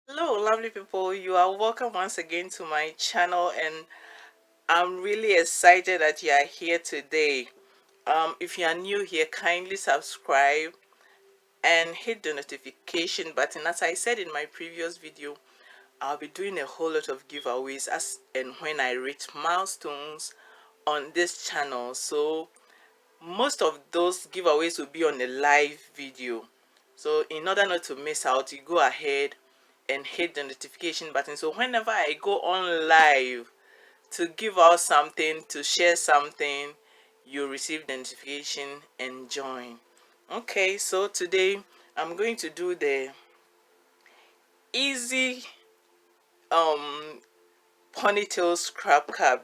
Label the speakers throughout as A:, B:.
A: Hello, lovely people. You are welcome once again to my channel, and I'm really excited that you are here today. If you are new here, kindly subscribe and hit the notification button. As I said in my previous video, I'll be doing a whole lot of giveaways as and when I reach milestones on this channel. So most of those giveaways will be on a live video. So in order not to miss out, you go ahead and hit the notification button, so whenever I go on live to give out something, to share something, you receive the notification and join. Okay, so today I'm going to do the easy um ponytail scrap cap.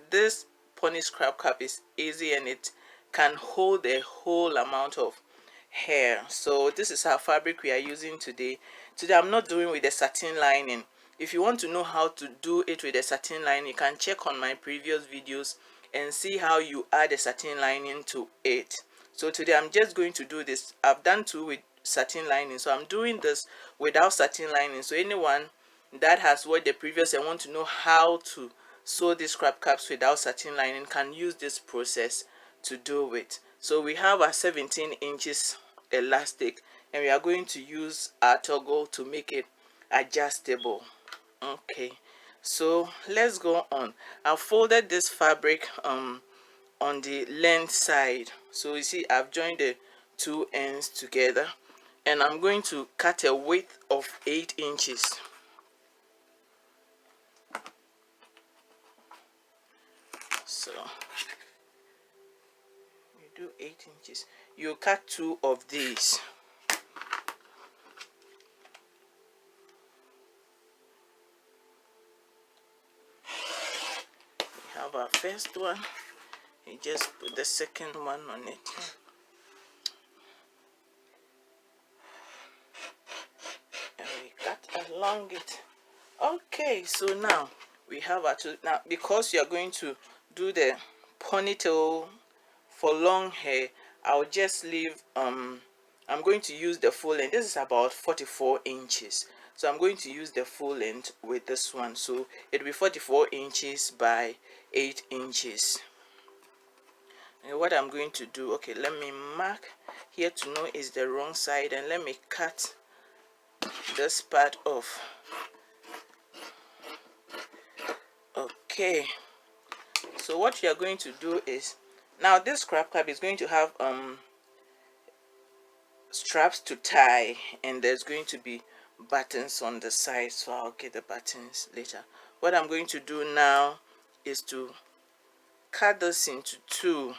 A: This pony scrap cap is easy and it can hold a whole amount of hair. So this is our fabric we are using today. I'm not doing with the satin lining. If you want to know how to do it with the satin lining, you can check on my previous videos and see how you add a satin lining to it. So today I'm just going to do this. I've done two with satin lining, so I'm doing this without satin lining. So anyone that has watched the previous and want to know how to sew these scrap caps without satin lining can use this process to do it. So we have a 17 inches elastic and we are going to use our toggle to make it adjustable. Okay, so let's go on. I folded this fabric on the length side, so you see I've joined the two ends together, and I'm going to cut a width of 8 inches. So you do 8 inches, you cut two of these. We have our first one, you just put the second one on it, and we cut along it. Okay, so now we have our two. Now because you are going to do the ponytail for long hair, I'll just leave I'm going to use the full length. This is about 44 inches, so I'm going to use the full length with this one, so it'll be 44 inches by 8 inches. And what I'm going to do, okay, let me mark here to know is the wrong side, and let me cut this part off. Okay, so what you are going to do is, now this scrap cap is going to have straps to tie, and there's going to be buttons on the side, so I'll get the buttons later. What I'm going to do now is to cut this into two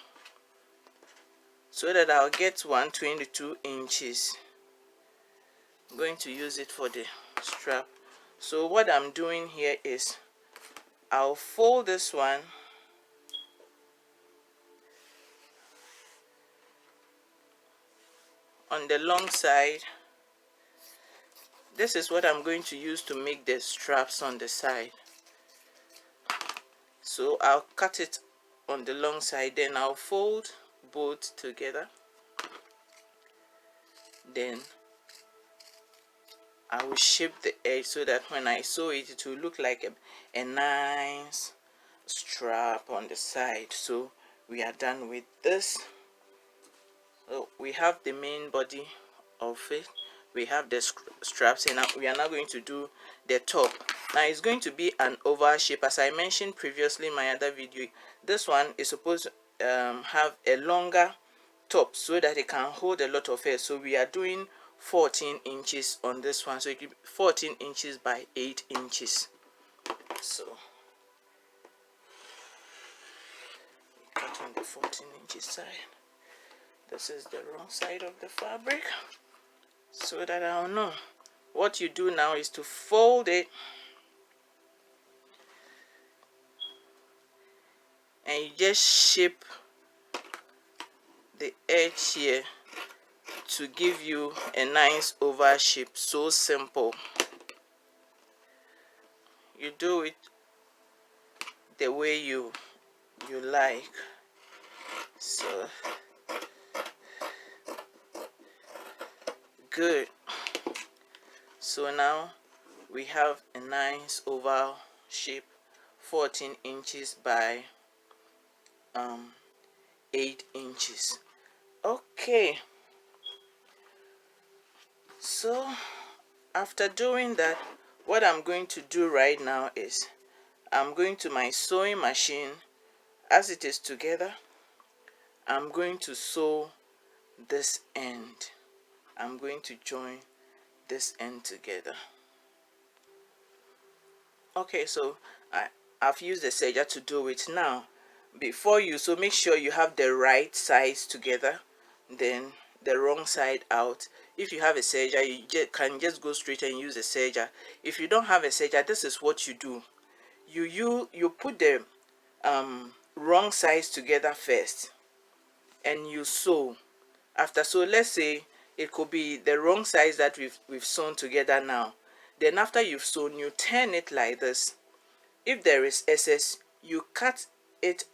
A: so that I'll get 122 inches. I'm going to use it for the strap. So what I'm doing here is I'll fold this one on the long side. This is what I'm going to use to make the straps on the side. So I'll cut it on the long side, then I'll fold both together, then I will shape the edge so that when I sew it, it will look like a nice strap on the side. So we are done with this. So we have the main body of it, we have the straps, and now we are now going to do the top. Now it's going to be an oval shape. As I mentioned previously in my other video, this one is supposed to have a longer top so that it can hold a lot of hair. So we are doing 14 inches on this one, so it will be 14 inches by 8 inches. So cut on the 14 inches side. This is the wrong side of the fabric, so that I'll know. What you do now is to fold it and you just shape the edge here to give you a nice oval shape. So simple. You do it the way you like. So good. So now we have a nice oval shape, 14 inches by 8 inches. Okay, so after doing that, what I'm going to do right now is I'm going to my sewing machine. As it is together, I'm going to sew this end. I'm going to join this end together. Okay, so I've used the serger to do it now. Before you sew, make sure you have the right sides together, then the wrong side out. If you have a serger, you can just go straight and use a serger. If you don't have a serger, this is what you do. You put the wrong sides together first, and you sew. After, so let's say it could be the wrong sides that we've sewn together now. Then after you've sewn, you turn it like this. If there is excess, you cut it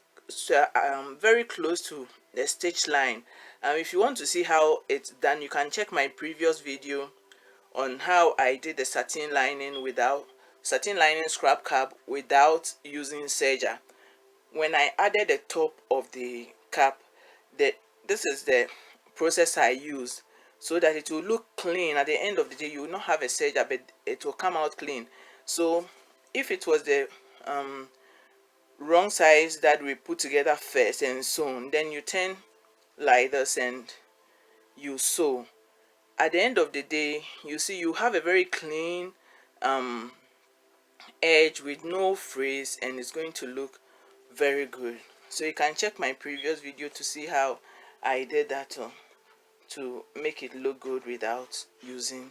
A: very close to the stitch line. If you want to see how it's done, you can check my previous video on how I did the satin lining scrap cap without using serger. When I added the top of the cap, this is the process I use, so that it will look clean. At the end of the day, you will not have a serger, but it will come out clean. So if it was the wrong size that we put together first and sewn, then you turn like this and you sew. At the end of the day, you see you have a very clean edge with no frizz, and it's going to look very good. So you can check my previous video to see how I did that to make it look good without using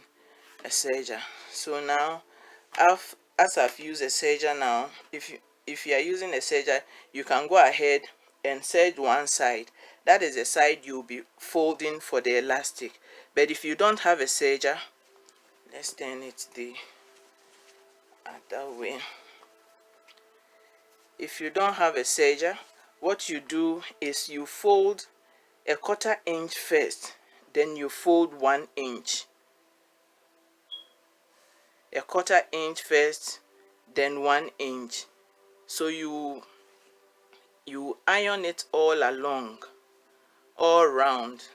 A: a serger. So now as I've used a serger now, if you are using a serger, you can go ahead and serge one side. That is the side you'll be folding for the elastic. But if you don't have a serger, let's turn it the other way. If you don't have a serger, what you do is you fold a 1/4 inch first, then you fold 1 inch. A 1/4 inch first, then 1 inch. So you iron it all along, all round,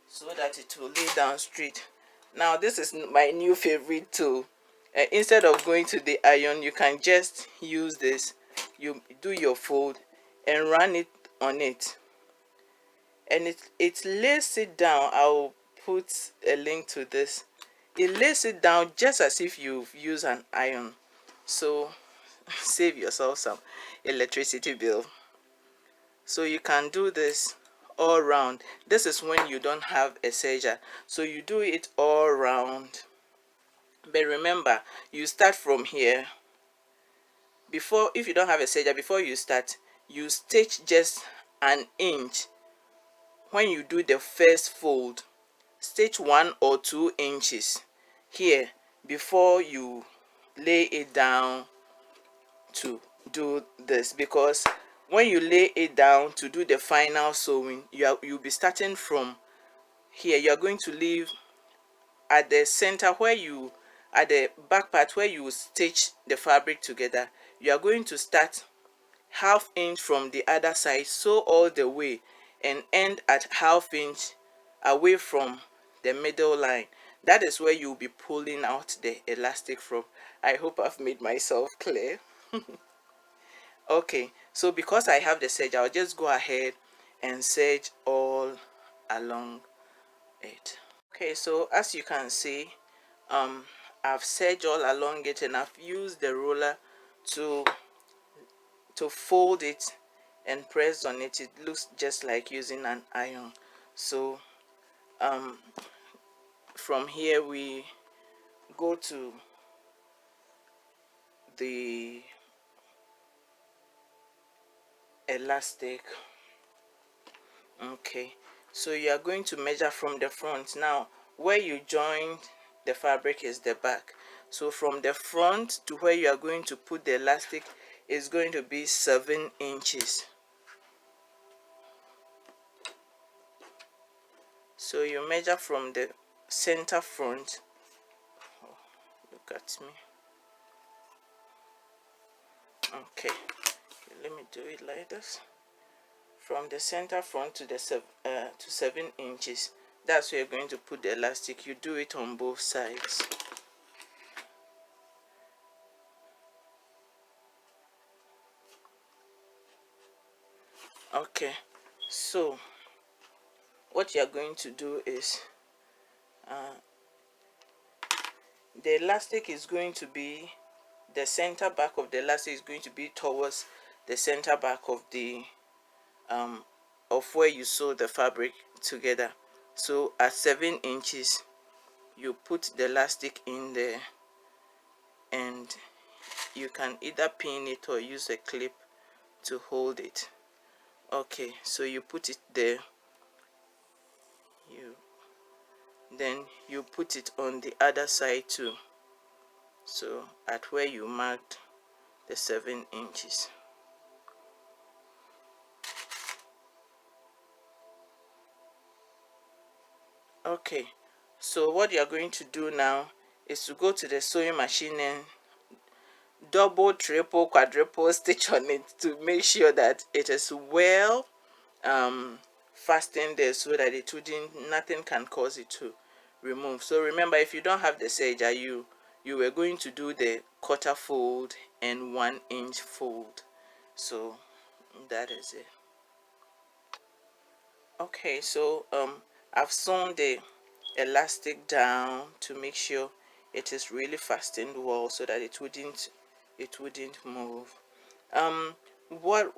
A: so that it will lay down straight. Now this is my new favorite tool. Instead of going to the iron, you can just use this. You do your fold and run it on it, and it lays it down. I'll put a link to this. It lays it down just as if you've used an iron, so save yourself some electricity bill. So you can do this all round. This is when you don't have a serger, so you do it all round. But remember, you start from here. Before, if you don't have a serger, before you start, you stitch just 1 inch. When you do the first fold, stitch 1 or 2 inches here before you lay it down to do this, because when you lay it down to do the final sewing, you'll be starting from here. You are going to leave at the center where at the back part where you stitch the fabric together. You are going to start 1/2 inch from the other side, sew all the way, and end at 1/2 inch away from the middle line. That is where you'll be pulling out the elastic from. I hope I've made myself clear. Okay, so because I have the serge, I'll just go ahead and serge all along it. Okay, so as you can see, I've serged all along it, and I've used the roller to fold it and press on it. It looks just like using an iron. So from here we go to the elastic. Okay, so you are going to measure from the front. Now where you joined the fabric is the back, so from the front to where you are going to put the elastic is going to be 7 inches. So you measure from the center front. Oh, look got me. Okay, let me do it like this. From the center front to the 7 inches, that's where you're going to put the elastic. You do it on both sides. Okay, so what you're going to do is the elastic is going to be, the center back of the elastic is going to be towards the center back of the of where you sew the fabric together. So at 7 inches you put the elastic in there, and you can either pin it or use a clip to hold it. Okay, so you put it there, then you put it on the other side too, so at where you marked the 7 inches. Okay, so what you are going to do now is to go to the sewing machine and double, triple, quadruple stitch on it to make sure that it is well fastened there, so that it wouldn't, nothing can cause it to remove. So remember, if you don't have the serger, you were going to do the quarter fold and 1 inch fold. So that is it. Okay, so I've sewn the elastic down to make sure it is really fastened well, so that it wouldn't move. um what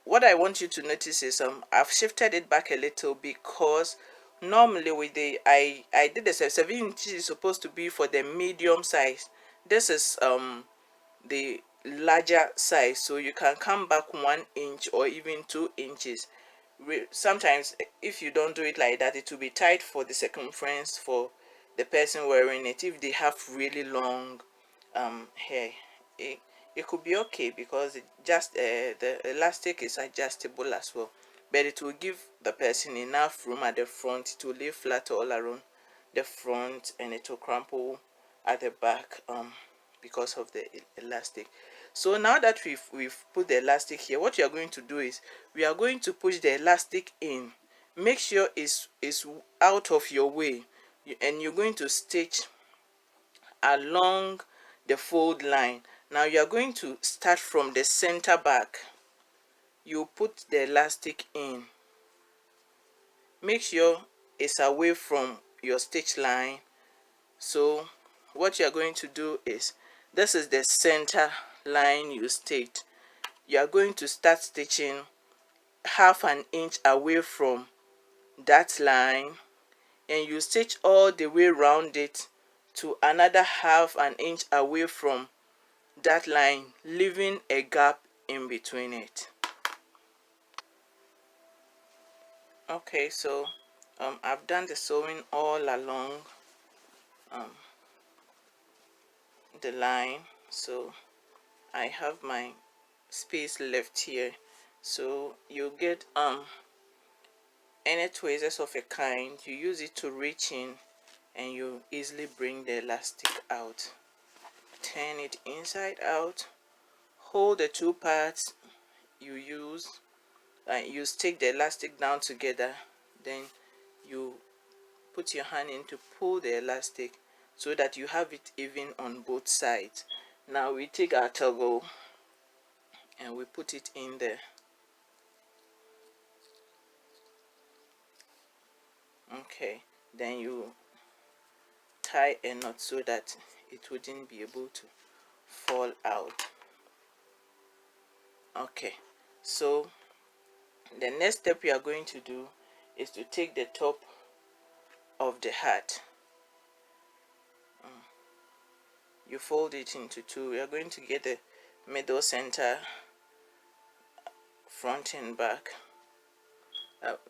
A: what I want you to notice is I've shifted it back a little, because normally with the I did the 7 inches is supposed to be for the medium size. This is the larger size, so you can come back 1 inch or even 2 inches. Sometimes if you don't do it like that, it will be tight for the circumference for the person wearing it. If they have really long hair, it, it could be okay, because it just the elastic is adjustable as well, but it will give the person enough room at the front. It will lay flat all around the front, and it will crumple at the back because of the elastic. So now that we've put the elastic here, what you are going to do is we are going to push the elastic in. Make sure it's out of your way, and you're going to stitch along the fold line. Now you are going to start from the center back. You put the elastic in. Make sure it's away from your stitch line. So what you are going to do is, this is the center line you stitched. You are going to start stitching half an inch away from that line, and you stitch all the way around it to another half an inch away from that line, leaving a gap in between it. Okay, so I've done the sewing all along the line, so I have my space left here. So you get any tweezers of a kind, you use it to reach in, and you easily bring the elastic out. Turn it inside out, hold the two parts you use, you stick the elastic down together, then you put your hand in to pull the elastic so that you have it even on both sides. Now we take our toggle and we put it in there. Okay, then you tie a knot so that it wouldn't be able to fall out. Okay, so the next step we are going to do is to take the top of the hat. You fold it into two. We are going to get the middle center, front and back.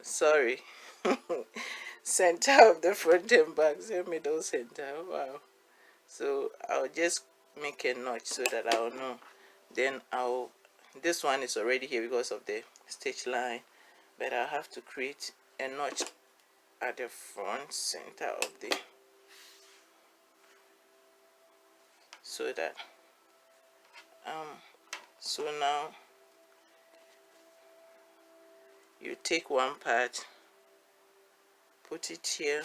A: Sorry, center of the front and back, the middle center. Wow. So I'll just make a notch so that I'll know. Then this one is already here because of the stitch line, but I'll have to create a notch at the front center of the so that so now you take one part, put it here,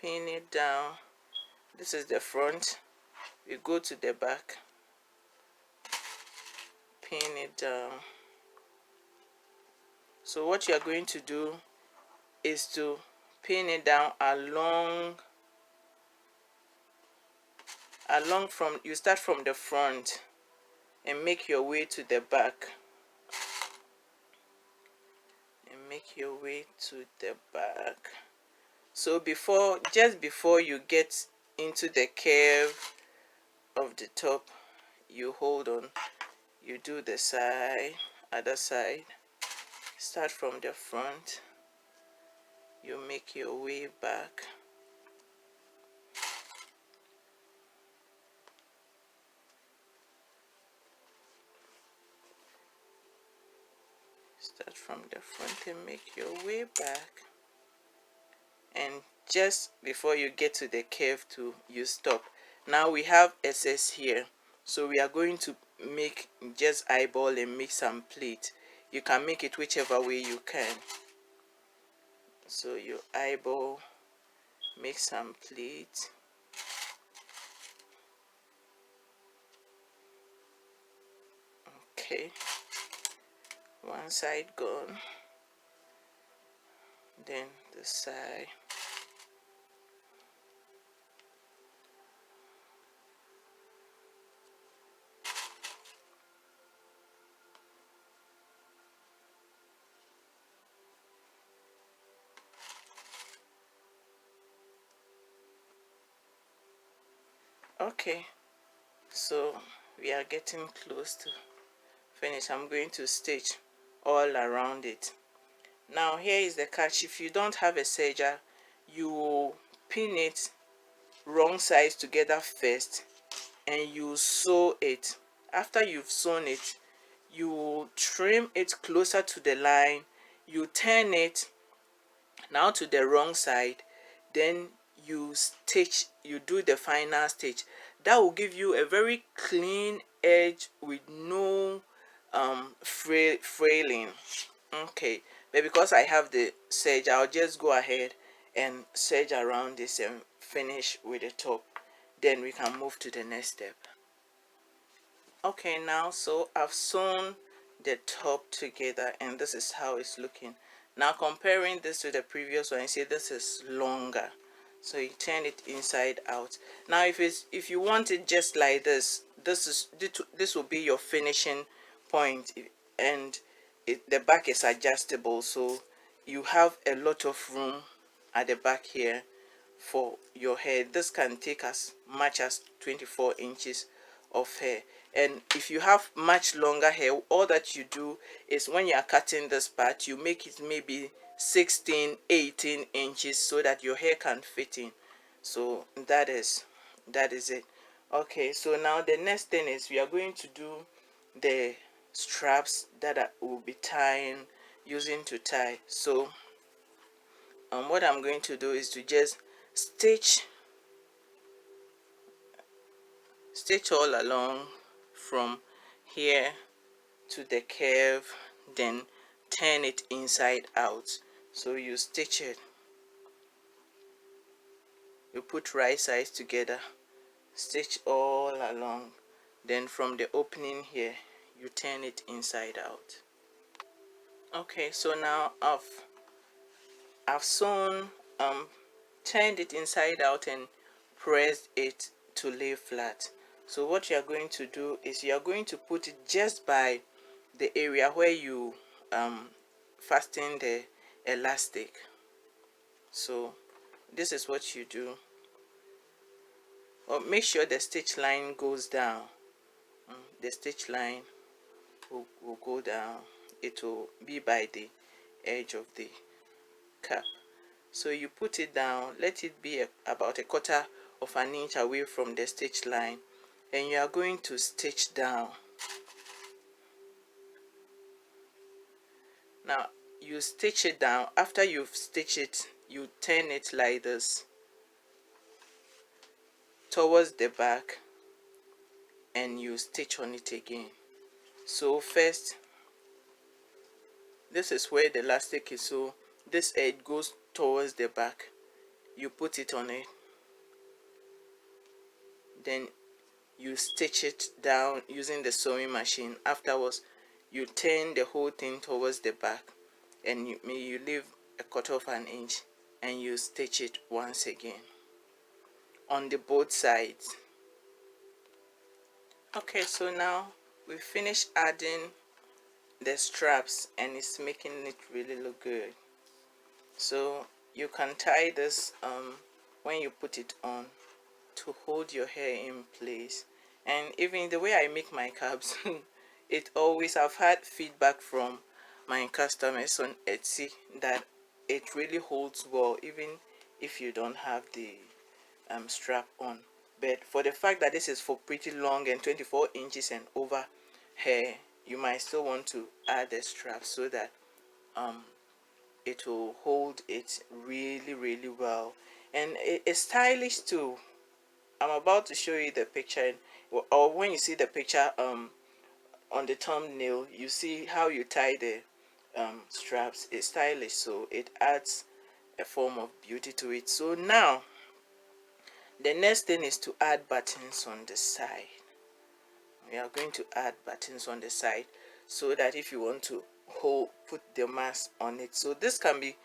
A: pin it down. This is the front. You go to the back, pin it down. So what you are going to do is to pin it down along from, you start from the front and make your way to the back, and make your way to the back. So just before you get into the curve of the top, you hold on, you do the other side, start from the front, you make your way back, start from the front and make your way back, and just before you get to the curve too, you stop. Now we have excess here, so we are going to just eyeball and make some pleat. You can make it whichever way you can. So you eyeball, make some pleat. Okay, one side gone, then the side. Okay, so we are getting close to finish. I'm going to stitch all around it. Now here is the catch. If you don't have a serger, you will pin it wrong sides together first and you sew it. After you've sewn it, you trim it closer to the line, you turn it now to the wrong side, then you do the final stitch. That will give you a very clean edge with no fraying. Okay, but because I have the serge, I'll just go ahead and serge around this and finish with the top, then we can move to the next step. Okay, now so I've sewn the top together and this is how it's looking. Now comparing this to the previous one, you see this is longer, so you turn it inside out. Now if you want it just like this, this will be your finishing point, and the back is adjustable, so you have a lot of room at the back here for your hair. This can take as much as 24 inches of hair. And if you have much longer hair, all that you do is when you are cutting this part, you make it maybe 16, 18 inches so that your hair can fit in. So that is it. Okay, so now the next thing is we are going to do the straps that will be using to tie. So what I'm going to do is to just stitch all along from here to the curve, then turn it inside out. So you stitch it, you put right sides together, stitch all along, then from the opening here you turn it inside out. Okay, so now I've sewn, turned it inside out and pressed it to lay flat. So what you are going to do is you are going to put it just by the area where you fasten the elastic. So this is what you do. Or make sure the stitch line goes down. The stitch line will go down. It will be by the edge of the cap. So you put it down, let it be about 1/4 of an inch away from the stitch line, and you are going to stitch down. Now you stitch it down. After you've stitched it, you turn it like this. towards the back and you stitch on it again. So first, this is where the elastic is, so this edge goes towards the back. You put it on it, then you stitch it down using the sewing machine. Afterwards, you turn the whole thing towards the back, and you leave a quarter of an inch, and you stitch it once again on the both sides. Okay, so now we finished adding the straps, and it's making it really look good. So you can tie this when you put it on to hold your hair in place. And even the way I make my caps, it always, I've had feedback from my customers on Etsy that it really holds well even if you don't have the strap on. But for the fact that this is for pretty long and 24 inches and over hair, you might still want to add the strap so that it will hold it really well. And it's stylish too. I'm about to show you the picture, or when you see the picture on the thumbnail, you see how you tie the straps. It's stylish, so it adds a form of beauty to it. So now the next thing is to add buttons on the side. We are going to add buttons on the side so that if you want to put the mask on it, so this can be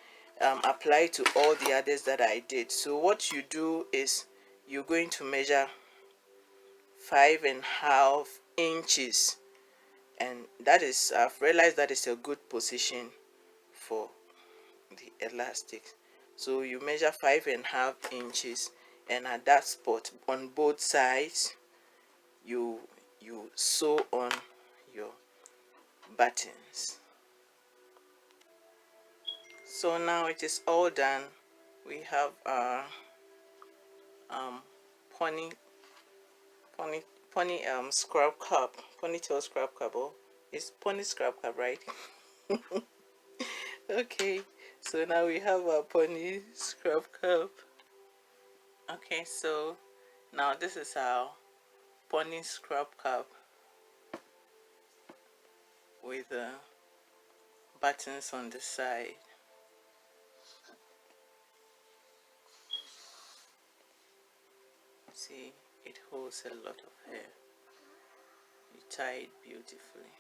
A: applied to all the others that I did. So what you do is you're going to measure 5.5 inches, and that is, I've realized that is a good position for the elastic. So you measure 5.5 inches, and at that spot on both sides you sew on your buttons. So now it is all done. We have our pony scrub cap, ponytail scrub cap. Oh, it's pony scrub cap, right? Okay, so now we have our pony scrub cap. Okay, so now this is our pony scrub cap with buttons on the side. See, it holds a lot of hair. You tie it beautifully.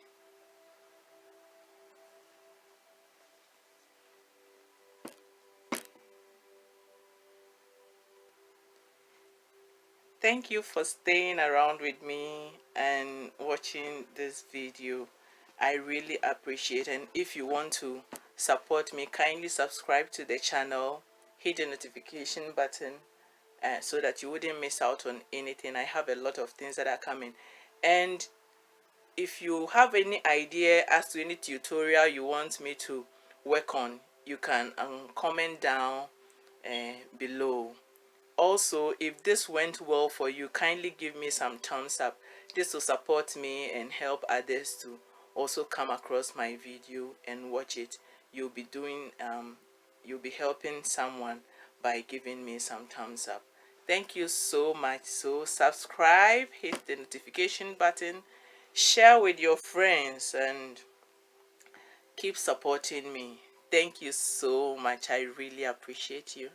A: Thank you for staying around with me and watching this video. I really appreciate it. And if you want to support me, kindly subscribe to the channel, hit the notification button so that you wouldn't miss out on anything. I have a lot of things that are coming. And if you have any idea as to any tutorial you want me to work on, you can comment down below. Also, if this went well for you, kindly give me some thumbs up. This will support me and help others to also come across my video and watch it. You'll be helping someone by giving me some thumbs up. Thank you so much. So subscribe, hit the notification button, share with your friends, and keep supporting me. Thank you so much. I really appreciate you.